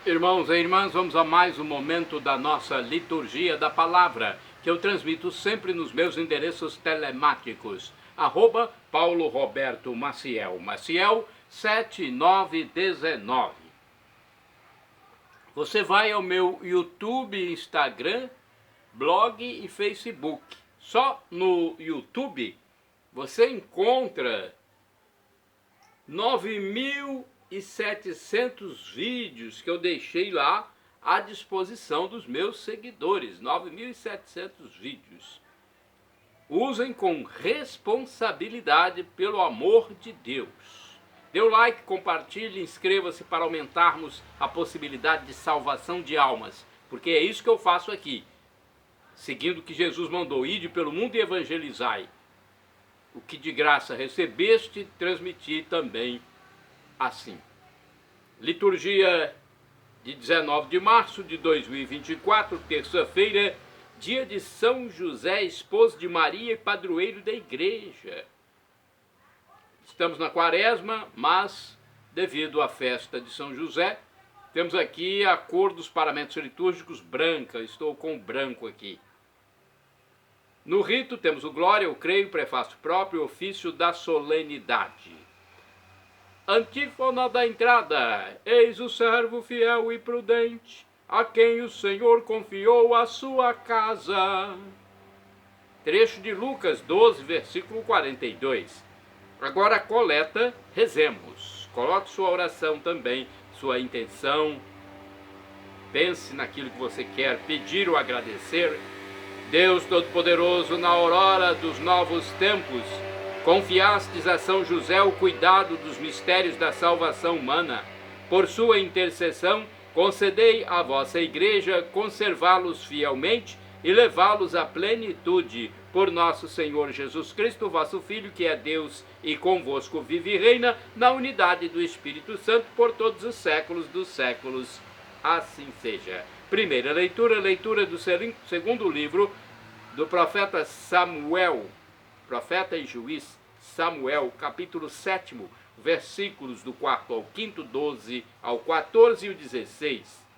Irmãos e irmãs, vamos a mais um momento da nossa liturgia da palavra, que eu transmito sempre nos meus endereços telemáticos, @Paulo Roberto Maciel, Maciel 7919. Você vai ao meu YouTube, Instagram, blog e Facebook. Só no YouTube você encontra 9.700 vídeos que eu deixei lá à disposição dos meus seguidores. 9.700 vídeos. Usem com responsabilidade, pelo amor de Deus. Dê o like, compartilhe, inscreva-se para aumentarmos a possibilidade de salvação de almas. Porque é isso que eu faço aqui. Seguindo o que Jesus mandou: ide pelo mundo e evangelizai. O que de graça recebeste, transmiti também assim. Liturgia de 19 de março de 2024, terça-feira, dia de São José, esposo de Maria e padroeiro da igreja. Estamos na quaresma, mas devido à festa de São José, temos aqui a cor dos paramentos litúrgicos branca. Estou com branco aqui. No rito temos o Glória, eu creio, prefácio próprio, ofício da solenidade. Antífona da entrada: eis o servo fiel e prudente, a quem o Senhor confiou a sua casa. Trecho de Lucas 12, versículo 42. Agora a coleta, rezemos. Coloque sua oração também, sua intenção. Pense naquilo que você quer pedir ou agradecer. Deus Todo-Poderoso, na aurora dos novos tempos, confiastes a São José o cuidado dos mistérios da salvação humana. Por sua intercessão, concedei à vossa Igreja conservá-los fielmente e levá-los à plenitude. Por nosso Senhor Jesus Cristo, vosso Filho, que é Deus e convosco vive e reina, na unidade do Espírito Santo, por todos os séculos dos séculos. Assim seja. Primeira leitura, leitura do segundo livro do profeta Samuel, profeta e juiz Samuel, capítulo 7, versículos do 4 ao 5, 12 ao 14 e o 16.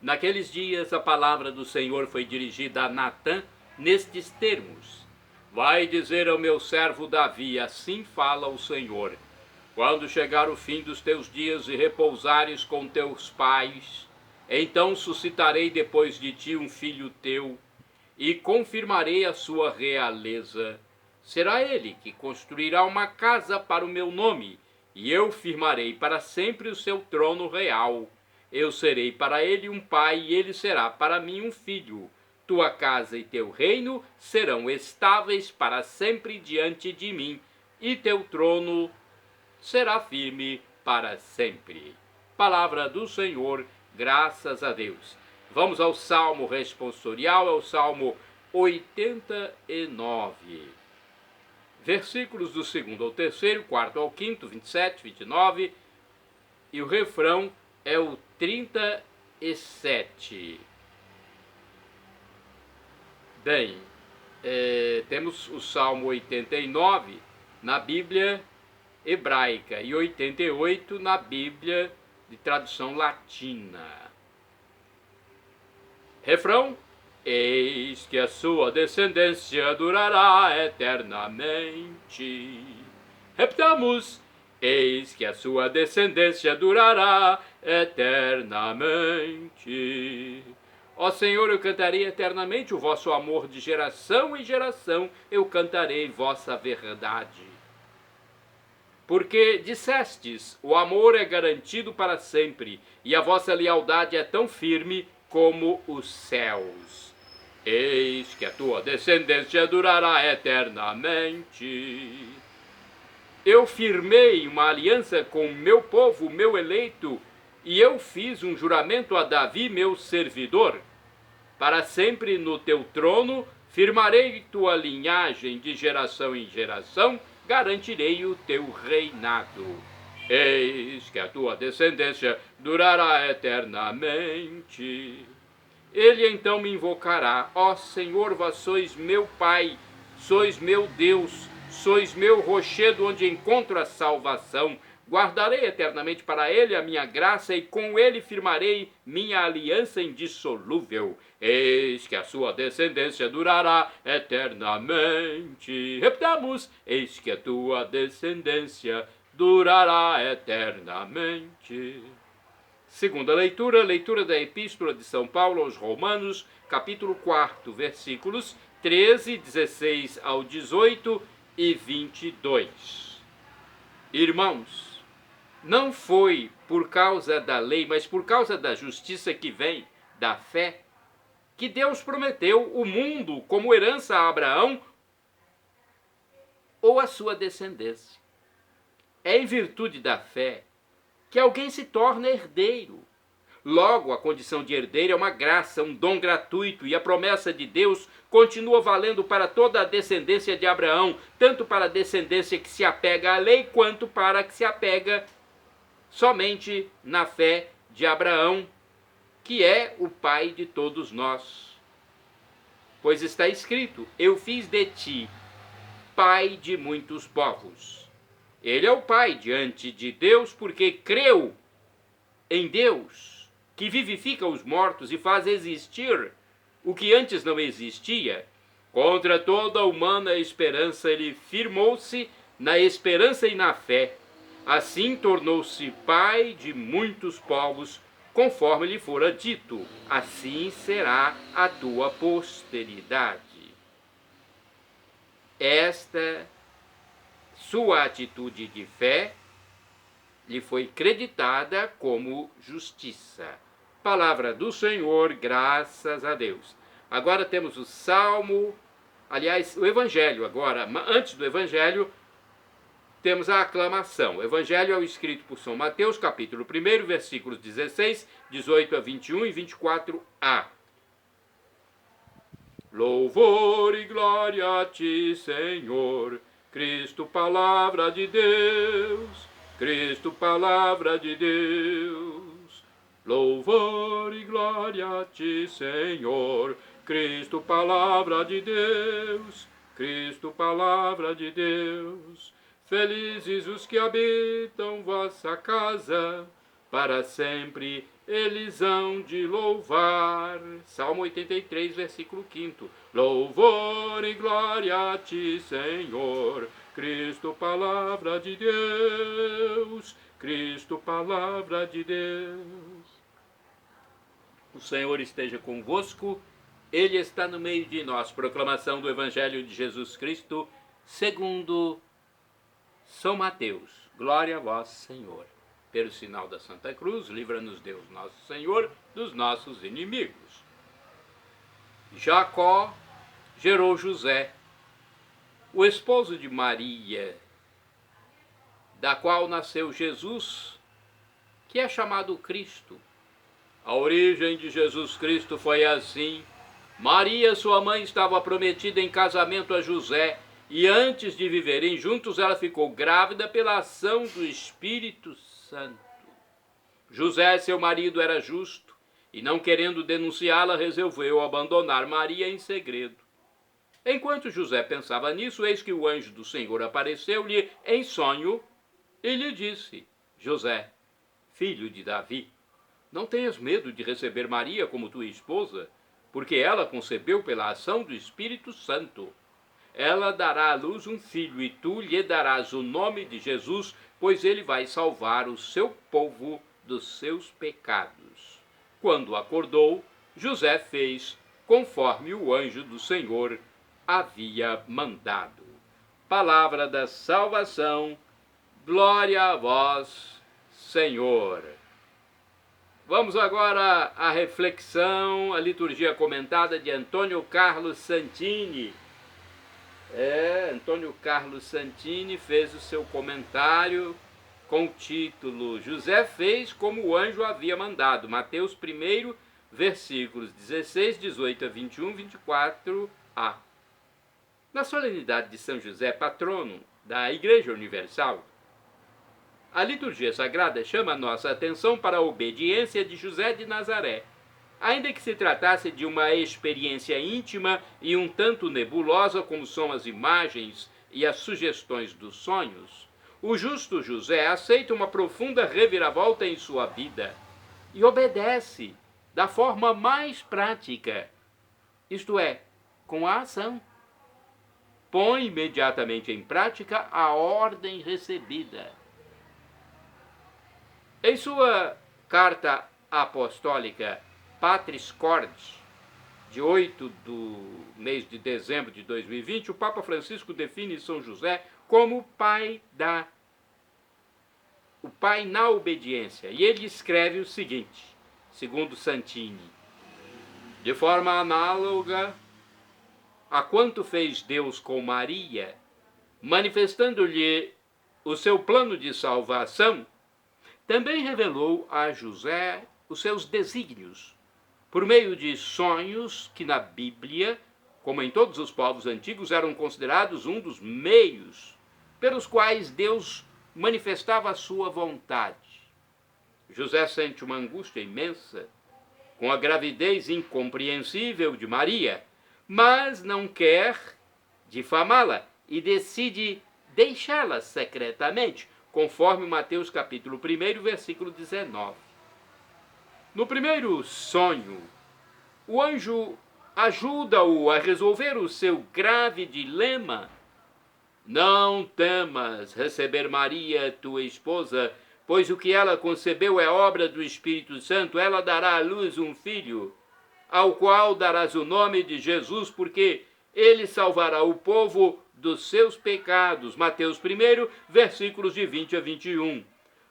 Naqueles dias a palavra do Senhor foi dirigida a Natã nestes termos: vai dizer ao meu servo Davi, assim fala o Senhor: quando chegar o fim dos teus dias e repousares com teus pais, então suscitarei depois de ti um filho teu e confirmarei a sua realeza. Será ele que construirá uma casa para o meu nome, e eu firmarei para sempre o seu trono real. Eu serei para ele um pai, e ele será para mim um filho. Tua casa e teu reino serão estáveis para sempre diante de mim, e teu trono será firme para sempre. Palavra do Senhor, graças a Deus. Vamos ao Salmo responsorial, é o Salmo 89. Versículos do 2º ao 3º, 4º ao 5º, 27, 29, e o refrão é o 37. Bem, temos o Salmo 89 na Bíblia hebraica e 88 na Bíblia de tradução latina. Refrão: eis que a sua descendência durará eternamente. Repitamos: eis que a sua descendência durará eternamente. Ó Senhor, eu cantarei eternamente o vosso amor, de geração em geração eu cantarei vossa verdade. Porque dissestes, o amor é garantido para sempre, e a vossa lealdade é tão firme como os céus. Eis que a tua descendência durará eternamente. Eu firmei uma aliança com meu povo, meu eleito, e eu fiz um juramento a Davi, meu servidor. Para sempre no teu trono firmarei tua linhagem, de geração em geração garantirei o teu reinado. Eis que a tua descendência durará eternamente. Ele então me invocará: ó Senhor, vós sois meu Pai, sois meu Deus, sois meu rochedo onde encontro a salvação. Guardarei eternamente para ele a minha graça e com ele firmarei minha aliança indissolúvel. Eis que a sua descendência durará eternamente. Repitamos, eis que a tua descendência durará eternamente. Segunda leitura, leitura da Epístola de São Paulo aos Romanos, capítulo 4, versículos 13, 16 ao 18 e 22. Irmãos, não foi por causa da lei, mas por causa da justiça que vem da fé, que Deus prometeu o mundo como herança a Abraão ou a sua descendência. É em virtude da fé que alguém se torna herdeiro. Logo, a condição de herdeiro é uma graça, um dom gratuito, e a promessa de Deus continua valendo para toda a descendência de Abraão, tanto para a descendência que se apega à lei, quanto para a que se apega somente na fé de Abraão, que é o pai de todos nós. Pois está escrito, eu fiz de ti pai de muitos povos. Ele é o pai diante de Deus porque creu em Deus, que vivifica os mortos e faz existir o que antes não existia. Contra toda a humana esperança, ele firmou-se na esperança e na fé. Assim tornou-se pai de muitos povos, conforme lhe fora dito, assim será a tua posteridade. Esta sua atitude de fé lhe foi creditada como justiça. Palavra do Senhor, graças a Deus. Agora temos o Salmo, aliás, o Evangelho agora. Antes do Evangelho, temos a aclamação. O Evangelho é o escrito por São Mateus, capítulo 1, versículos 16, 18 a 21 e 24a. Louvor e glória a ti, Senhor, Cristo, palavra de Deus, Cristo, palavra de Deus. Louvor e glória a ti, Senhor, Cristo, palavra de Deus, Cristo, palavra de Deus. Felizes os que habitam vossa casa, para sempre eles hão de louvar. Salmo 83, versículo 5. Louvor e glória a ti, Senhor, Cristo, palavra de Deus, Cristo, palavra de Deus. O Senhor esteja convosco, Ele está no meio de nós. Proclamação do Evangelho de Jesus Cristo, segundo São Mateus. Glória a vós, Senhor. Pelo sinal da Santa Cruz, livra-nos Deus nosso Senhor dos nossos inimigos. Jacó gerou José, o esposo de Maria, da qual nasceu Jesus, que é chamado Cristo. A origem de Jesus Cristo foi assim. Maria, sua mãe, estava prometida em casamento a José, e antes de viverem juntos, ela ficou grávida pela ação do Espírito Santo. José, seu marido, era justo, e não querendo denunciá-la, resolveu abandonar Maria em segredo. Enquanto José pensava nisso, eis que o anjo do Senhor apareceu-lhe em sonho e lhe disse: José, filho de Davi, não tenhas medo de receber Maria como tua esposa, porque ela concebeu pela ação do Espírito Santo. Ela dará à luz um filho, e tu lhe darás o nome de Jesus, pois ele vai salvar o seu povo dos seus pecados. Quando acordou, José fez conforme o anjo do Senhor havia mandado. Palavra da salvação, glória a vós, Senhor. Vamos agora à reflexão, a liturgia comentada de Antônio Carlos Santini. Antônio Carlos Santini fez o seu comentário com o título José fez como o anjo havia mandado. Mateus 1, versículos 16, 18 a 21, 24a. Na solenidade de São José, patrono da Igreja Universal, a liturgia sagrada chama a nossa atenção para a obediência de José de Nazaré. Ainda que se tratasse de uma experiência íntima e um tanto nebulosa, como são as imagens e as sugestões dos sonhos, o justo José aceita uma profunda reviravolta em sua vida e obedece da forma mais prática, isto é, com a ação. Põe imediatamente em prática a ordem recebida. Em sua carta apostólica Patris Corde, de 8 do mês de dezembro de 2020, o Papa Francisco define São José como o pai na obediência. E ele escreve o seguinte, segundo Santini: de forma análoga a quanto fez Deus com Maria, manifestando-lhe o seu plano de salvação, também revelou a José os seus desígnios, por meio de sonhos que na Bíblia, como em todos os povos antigos, eram considerados um dos meios pelos quais Deus manifestava a sua vontade. José sente uma angústia imensa com a gravidez incompreensível de Maria, mas não quer difamá-la e decide deixá-la secretamente, conforme Mateus capítulo 1, versículo 19. No primeiro sonho, o anjo ajuda-o a resolver o seu grave dilema. Não temas receber Maria, tua esposa, pois o que ela concebeu é obra do Espírito Santo. Ela dará à luz um filho, ao qual darás o nome de Jesus, porque ele salvará o povo dos seus pecados. Mateus 1, versículos de 20 a 21.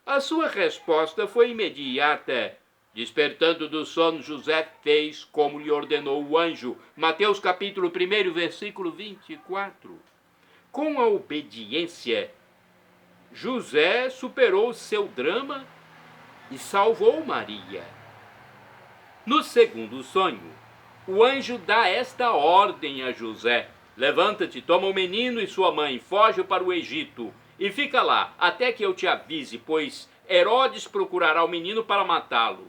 A sua resposta foi imediata. Despertando do sono, José fez como lhe ordenou o anjo. Mateus capítulo 1, versículo 24. Com a obediência, José superou seu drama e salvou Maria. No segundo sonho, o anjo dá esta ordem a José: levanta-te, toma o menino e sua mãe, foge para o Egito e fica lá, até que eu te avise, pois Herodes procurará o menino para matá-lo.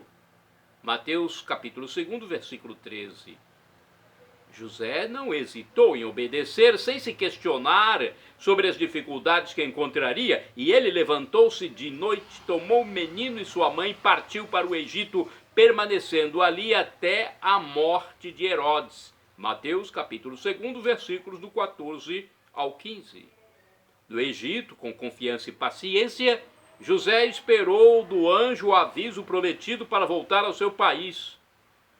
Mateus capítulo 2, versículo 13. José não hesitou em obedecer sem se questionar sobre as dificuldades que encontraria, e ele levantou-se de noite, tomou o menino e sua mãe e partiu para o Egito, permanecendo ali até a morte de Herodes. Mateus capítulo 2, versículos do 14 ao 15. No Egito, com confiança e paciência, José esperou do anjo o aviso prometido para voltar ao seu país.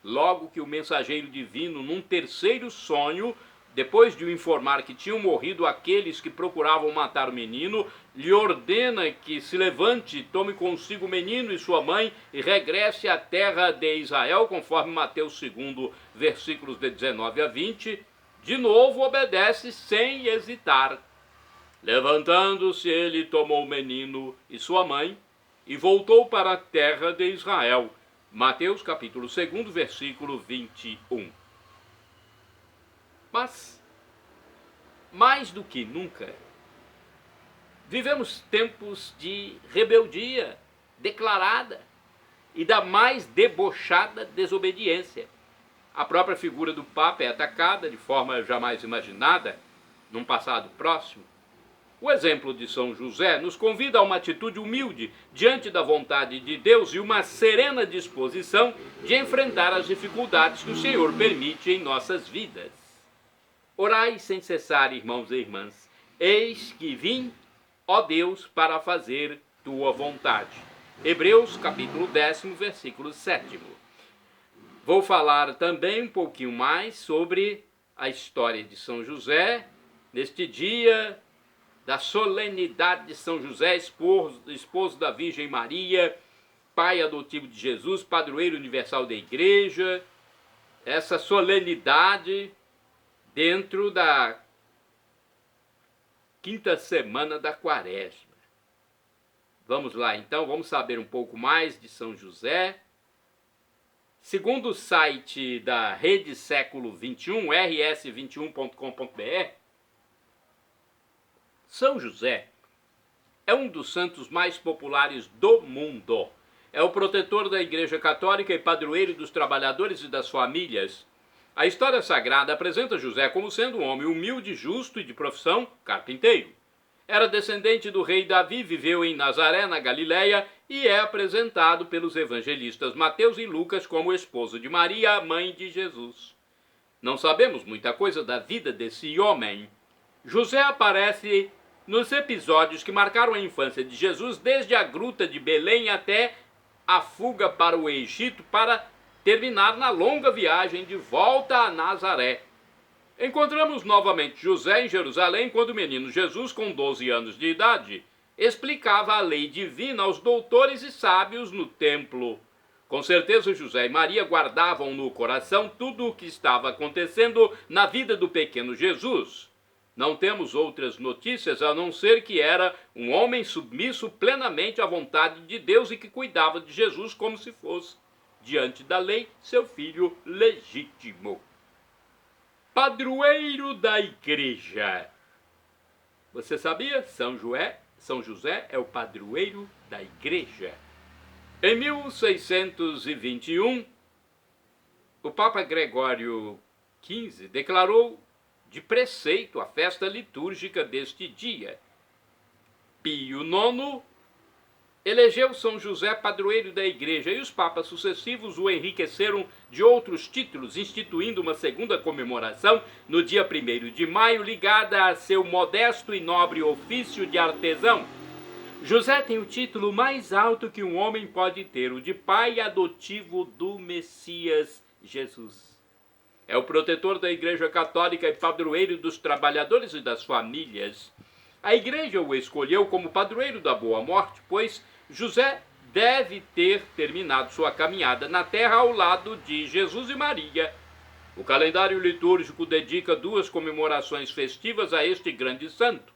Logo que o mensageiro divino, num terceiro sonho, depois de o informar que tinham morrido aqueles que procuravam matar o menino, lhe ordena que se levante, tome consigo o menino e sua mãe e regresse à terra de Israel, conforme Mateus 2, versículos de 19 a 20, de novo obedece sem hesitar. Levantando-se, ele tomou o menino e sua mãe e voltou para a terra de Israel. Mateus capítulo 2, versículo 21. Mas, mais do que nunca, vivemos tempos de rebeldia declarada e da mais debochada desobediência. A própria figura do Papa é atacada de forma jamais imaginada num passado próximo. O exemplo de São José nos convida a uma atitude humilde diante da vontade de Deus e uma serena disposição de enfrentar as dificuldades que o Senhor permite em nossas vidas. Orai sem cessar, irmãos e irmãs. Eis que vim, ó Deus, para fazer tua vontade. Hebreus capítulo 10, versículo 7. Vou falar também um pouquinho mais sobre a história de São José neste dia da solenidade de São José, esposo da Virgem Maria, pai adotivo de Jesus, padroeiro universal da Igreja. Essa solenidade dentro da quinta semana da Quaresma. Vamos lá então, vamos saber um pouco mais de São José. Segundo o site da Rede Século XXI, rs21.com.br, São José é um dos santos mais populares do mundo. É o protetor da Igreja Católica e padroeiro dos trabalhadores e das famílias. A história sagrada apresenta José como sendo um homem humilde, justo e de profissão carpinteiro. era descendente do rei Davi, viveu em Nazaré, na Galileia, e é apresentado pelos evangelistas Mateus e Lucas como esposo de Maria, a mãe de Jesus. Não sabemos muita coisa da vida desse homem. José aparece nos episódios que marcaram a infância de Jesus, desde a gruta de Belém até a fuga para o Egito, para terminar na longa viagem de volta a Nazaré. Encontramos novamente José em Jerusalém quando o menino Jesus, com 12 anos de idade, explicava a lei divina aos doutores e sábios no templo. Com certeza José e Maria guardavam no coração tudo o que estava acontecendo na vida do pequeno Jesus. Não temos outras notícias a não ser que era um homem submisso plenamente à vontade de Deus e que cuidava de Jesus como se fosse, diante da lei, seu filho legítimo. Padroeiro da Igreja. Você sabia? São José é o padroeiro da Igreja. Em 1621, o Papa Gregório XV declarou de preceito a festa litúrgica deste dia. Pio IX elegeu São José padroeiro da Igreja e os papas sucessivos o enriqueceram de outros títulos, instituindo uma segunda comemoração no dia 1º de maio, ligada a seu modesto e nobre ofício de artesão. José tem o título mais alto que um homem pode ter, o de pai adotivo do Messias Jesus. É o protetor da Igreja Católica e padroeiro dos trabalhadores e das famílias. A Igreja o escolheu como padroeiro da Boa Morte, pois José deve ter terminado sua caminhada na terra ao lado de Jesus e Maria. O calendário litúrgico dedica 2 comemorações festivas a este grande santo.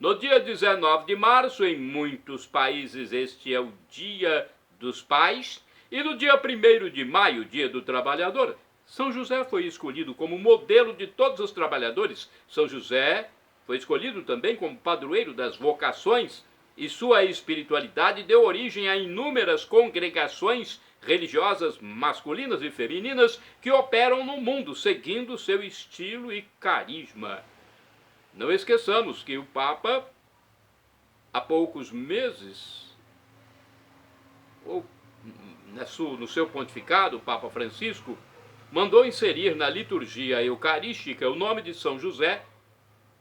No dia 19 de março, em muitos países, este é o Dia dos Pais, e no dia 1º de maio, Dia do Trabalhador, São José foi escolhido como modelo de todos os trabalhadores. São José foi escolhido também como padroeiro das vocações e sua espiritualidade deu origem a inúmeras congregações religiosas masculinas e femininas que operam no mundo, seguindo seu estilo e carisma. Não esqueçamos que o Papa, há poucos meses, ou no seu pontificado, o Papa Francisco, mandou inserir na liturgia eucarística o nome de São José,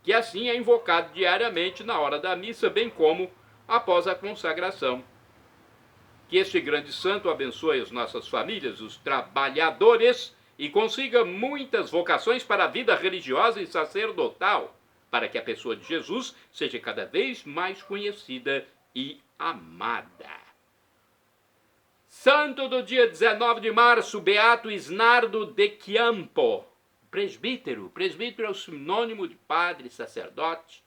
que assim é invocado diariamente na hora da missa, bem como após a consagração. Que este grande santo abençoe as nossas famílias, os trabalhadores, e consiga muitas vocações para a vida religiosa e sacerdotal, para que a pessoa de Jesus seja cada vez mais conhecida e amada. Santo do dia 19 de março, Beato Isnardo de Chiampo, presbítero. Presbítero é o sinônimo de padre, sacerdote.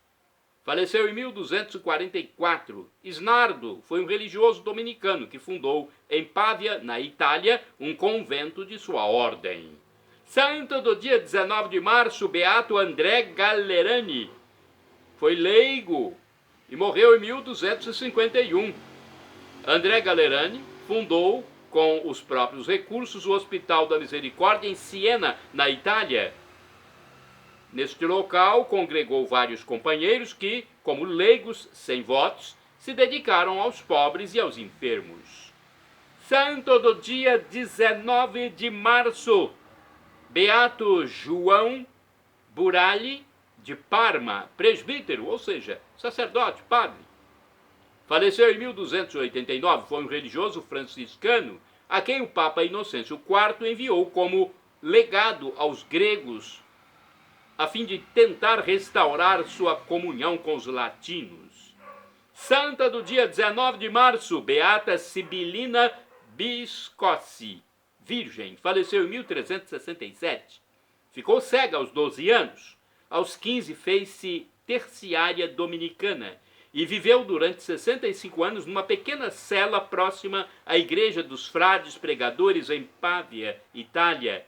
Faleceu em 1244. Isnardo foi um religioso dominicano que fundou em Pávia, na Itália, um convento de sua ordem. Santo do dia 19 de março, Beato André Gallerani. Foi leigo e morreu em 1251. André Gallerani fundou, com os próprios recursos, o Hospital da Misericórdia em Siena, na Itália. Neste local, congregou vários companheiros que, como leigos sem votos, se dedicaram aos pobres e aos enfermos. Santo do dia 19 de março, Beato João Burali de Parma, presbítero, ou seja, sacerdote, padre. Faleceu em 1289, foi um religioso franciscano a quem o Papa Inocêncio IV enviou como legado aos gregos, a fim de tentar restaurar sua comunhão com os latinos. Santa do dia 19 de março, Beata Sibilina Biscossi, virgem, faleceu em 1367. Ficou cega aos 12 anos. Aos 15 fez-se terciária dominicana e viveu durante 65 anos numa pequena cela próxima à Igreja dos Frades Pregadores em Pávia, Itália,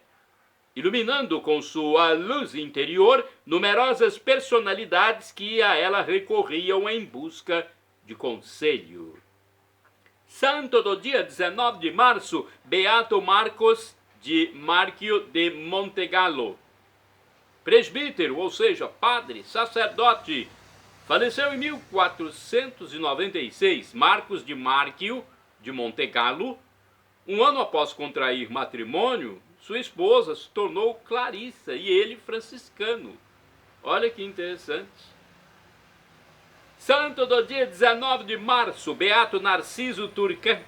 iluminando com sua luz interior numerosas personalidades que a ela recorriam em busca de conselho. Santo do dia 19 de março, Beato Marcos de Marchio de Montegallo, presbítero, ou seja, padre, sacerdote, Faleceu em 1496 Marcos de Márquio de Montegallo. Um ano após contrair matrimônio, sua esposa se tornou Clarissa e ele franciscano. Olha que interessante. Santo do dia 19 de março, Beato Narciso Turquet,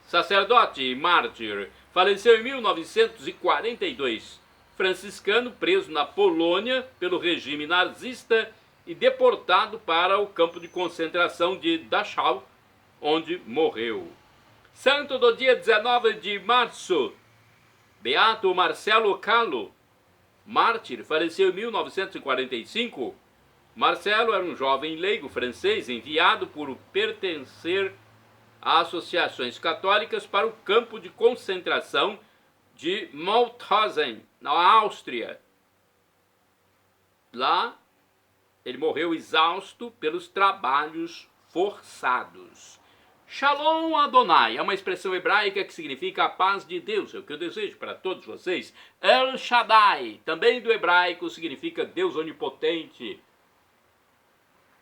sacerdote e mártir, faleceu em 1942. Franciscano preso na Polônia pelo regime nazista e deportado para o campo de concentração de Dachau, onde morreu. Santo do dia 19 de março, Beato Marcelo Calo, mártir, faleceu em 1945. Marcelo era um jovem leigo francês enviado por pertencer a associações católicas para o campo de concentração de Mauthausen, na Áustria. Lá, ele morreu exausto pelos trabalhos forçados. Shalom Adonai é uma expressão hebraica que significa a paz de Deus, é o que eu desejo para todos vocês. El Shaddai, também do hebraico, significa Deus onipotente.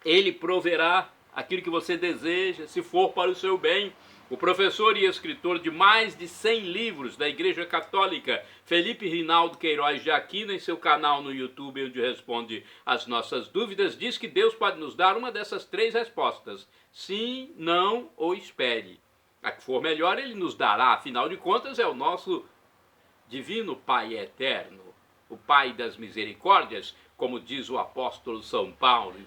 Ele proverá aquilo que você deseja, se for para o seu bem. O professor e escritor de mais de 100 livros da Igreja Católica, Felipe Rinaldo Queiroz de Aquino, em seu canal no YouTube, onde responde às nossas dúvidas, diz que Deus pode nos dar uma dessas 3 respostas: sim, não ou espere. A que for melhor ele nos dará, afinal de contas é o nosso divino Pai eterno, o Pai das misericórdias, como diz o apóstolo São Paulo.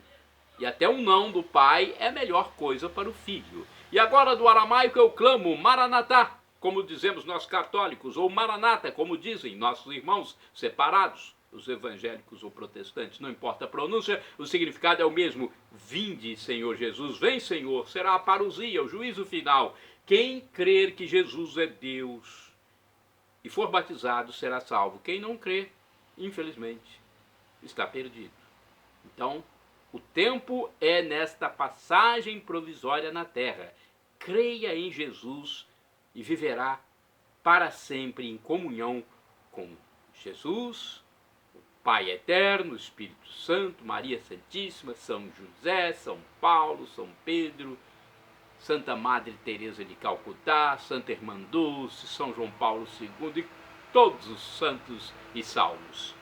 E até um não do pai é a melhor coisa para o filho. E agora do aramaico eu clamo Maranatá, como dizemos nós católicos, ou Maranata, como dizem nossos irmãos separados, os evangélicos ou protestantes, não importa a pronúncia, o significado é o mesmo. Vinde, Senhor Jesus, vem, Senhor, será a parousia, o juízo final. Quem crer que Jesus é Deus e for batizado será salvo. Quem não crer, infelizmente, está perdido. Então, o tempo é nesta passagem provisória na terra. Creia em Jesus e viverá para sempre em comunhão com Jesus, o Pai Eterno, o Espírito Santo, Maria Santíssima, São José, São Paulo, São Pedro, Santa Madre Teresa de Calcutá, Santa Irmã Dulce, São João Paulo II e todos os santos e salvos.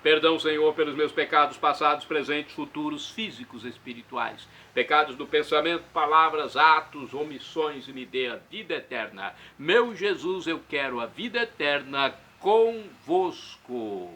Perdão, Senhor, pelos meus pecados passados, presentes, futuros, físicos, espirituais. Pecados do pensamento, palavras, atos, omissões, e me dê a vida eterna. Meu Jesus, eu quero a vida eterna convosco.